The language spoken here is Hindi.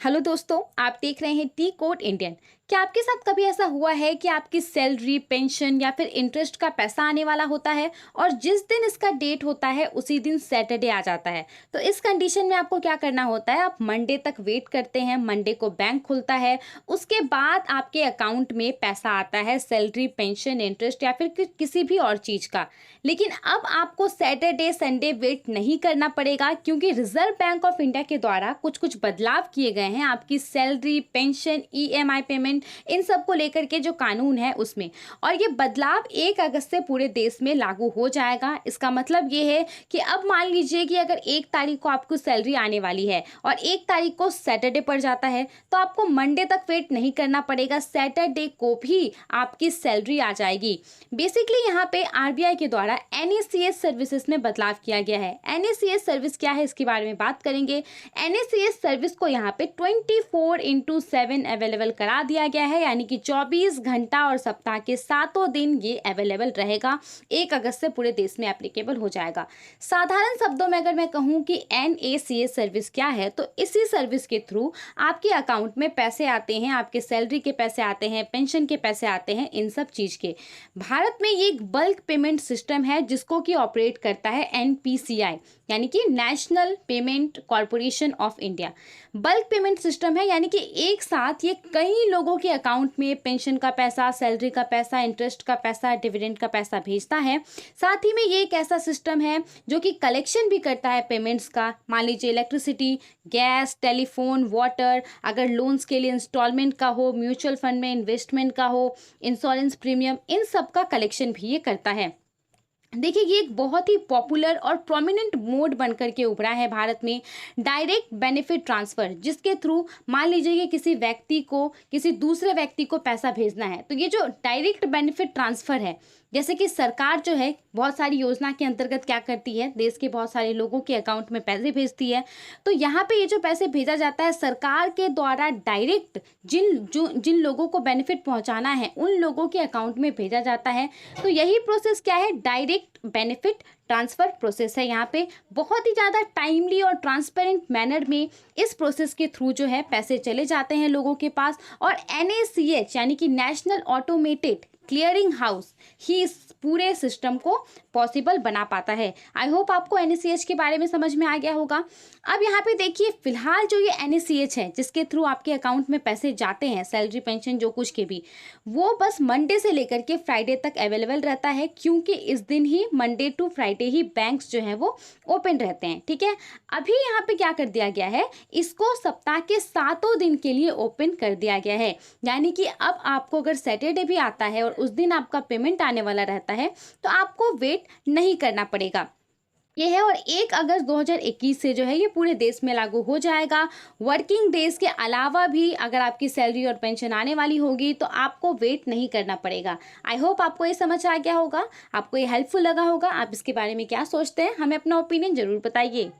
हेलो दोस्तों, आप देख रहे हैं टी कोड इंडियन। क्या आपके साथ कभी ऐसा हुआ है कि आपकी सैलरी, पेंशन या फिर इंटरेस्ट का पैसा आने वाला होता है और जिस दिन इसका डेट होता है उसी दिन सैटरडे आ जाता है। तो इस कंडीशन में आपको क्या करना होता है, आप मंडे तक वेट करते हैं। मंडे को बैंक खुलता है, उसके बाद आपके अकाउंट में पैसा आता है, सैलरी, पेंशन, इंटरेस्ट या फिर किसी भी और चीज़ का। लेकिन अब आपको सैटरडे संडे वेट नहीं करना पड़ेगा, क्योंकि रिजर्व बैंक ऑफ इंडिया के द्वारा कुछ कुछ बदलाव किए गए हैं आपकी सैलरी, पेंशन, ईएमआई पेमेंट, इन सब को लेकर के जो कानून है उसमें। और ये बदलाव 1 अगस्त से पूरे देश में लागू हो जाएगा। इसका मतलब ये है कि अब मान लीजिए कि अगर 1 तारीख को आपको सैलरी आने वाली है और 1 तारीख को सैटरडे पड़ जाता है, तो आपको मंडे तक वेट नहीं करना पड़ेगा, सैटरडे को भी आपकी सैलरी आ जाएगी। बेसिकली यहाँ पे आरबीआई के द्वारा एनएसीएस सर्विसेज में बदलाव किया गया है। एनएसीएस सर्विस क्या है, इसके बारे में बात करेंगे। एनएसीएस सर्विस को यहाँ पे 24/7 अवेलेबल करा दिया गया है, यानी कि 24 घंटा और सप्ताह के 7 दिन ये अवेलेबल रहेगा। 1 अगस्त से पूरे देश में एप्लीकेबल हो जाएगा। साधारण शब्दों में अगर मैं कहूँ कि एनएसीएस सर्विस क्या है, तो इसी सर्विस के थ्रू आपके अकाउंट में पैसे आते हैं, आपके सैलरी के पैसे आते हैं, पेंशन के पैसे आते हैं, इन सब चीज़ के। भारत में ये एक बल्क पेमेंट सिस्टम है जिसको कि ऑपरेट करता है एनपीसीआई, यानी कि national payment corporation of India. Bulk payment system है, यानी कि एक साथ ये कई लोगों के अकाउंट में पेंशन का पैसा, सैलरी का पैसा, इंटरेस्ट का पैसा, डिविडेंड का पैसा भेजता है। साथ ही में ये एक ऐसा सिस्टम है जो कि कलेक्शन भी करता है पेमेंट्स का। मान लीजिए इलेक्ट्रिसिटी, गैस, टेलीफोन, वाटर, अगर लोन्स के लिए इंस्टॉलमेंट का हो, म्यूचुअल फंड में इन्वेस्टमेंट का हो, इंश्योरेंस प्रीमियम, इन सब का कलेक्शन भी ये करता है। देखिए, ये एक बहुत ही पॉपुलर और प्रोमिनेंट मोड बनकर के उभरा है भारत में, डायरेक्ट बेनिफिट ट्रांसफ़र, जिसके थ्रू मान लीजिए कि किसी व्यक्ति को किसी दूसरे व्यक्ति को पैसा भेजना है, तो ये जो डायरेक्ट बेनिफिट ट्रांसफ़र है, जैसे कि सरकार जो है बहुत सारी योजना के अंतर्गत क्या करती है, देश के बहुत सारे लोगों के अकाउंट में पैसे भेजती है। तो यहाँ पे ये जो पैसे भेजा जाता है सरकार के द्वारा डायरेक्ट जिन लोगों को बेनिफिट पहुँचाना है उन लोगों के अकाउंट में भेजा जाता है। तो यही प्रोसेस क्या है, डायरेक्ट बेनिफिट ट्रांसफ़र प्रोसेस है। यहाँ पे बहुत ही ज़्यादा टाइमली और ट्रांसपेरेंट मैनर में इस प्रोसेस के थ्रू जो है पैसे चले जाते हैं लोगों के पास। और एनएसीएच यानी कि नेशनल ऑटोमेटेड क्लियरिंग हाउस ही इस पूरे सिस्टम को पॉसिबल बना पाता है। आई होप आपको एनएसीएच के बारे में समझ में आ गया होगा। अब यहाँ पे देखिए, फिलहाल जो ये एनएसीएच है जिसके थ्रू आपके अकाउंट में पैसे जाते हैं, सैलरी, पेंशन, जो कुछ के भी, वो बस मंडे से लेकर के फ्राइडे तक अवेलेबल रहता है, क्योंकि इस दिन ही मंडे टू फ्राइडे ही बैंक्स जो हैं वो ओपन रहते हैं। ठीक है, अभी यहाँ पे क्या कर दिया गया है, इसको सप्ताह के 7 दिन के लिए ओपन कर दिया गया है। यानी कि अब आपको अगर सैटरडे भी आता है और उस दिन आपका पेमेंट आने वाला रहता है, तो आपको वेट नहीं करना पड़ेगा। ये है, और 1 अगस्त 2021 से जो है ये पूरे देश में लागू हो जाएगा। वर्किंग डेज के अलावा भी अगर आपकी सैलरी और पेंशन आने वाली होगी तो आपको वेट नहीं करना पड़ेगा। आई होप आपको ये समझ आ गया होगा, आपको ये हेल्पफुल लगा होगा। आप इसके बारे में क्या सोचते हैं, हमें अपना ओपिनियन जरूर बताइए।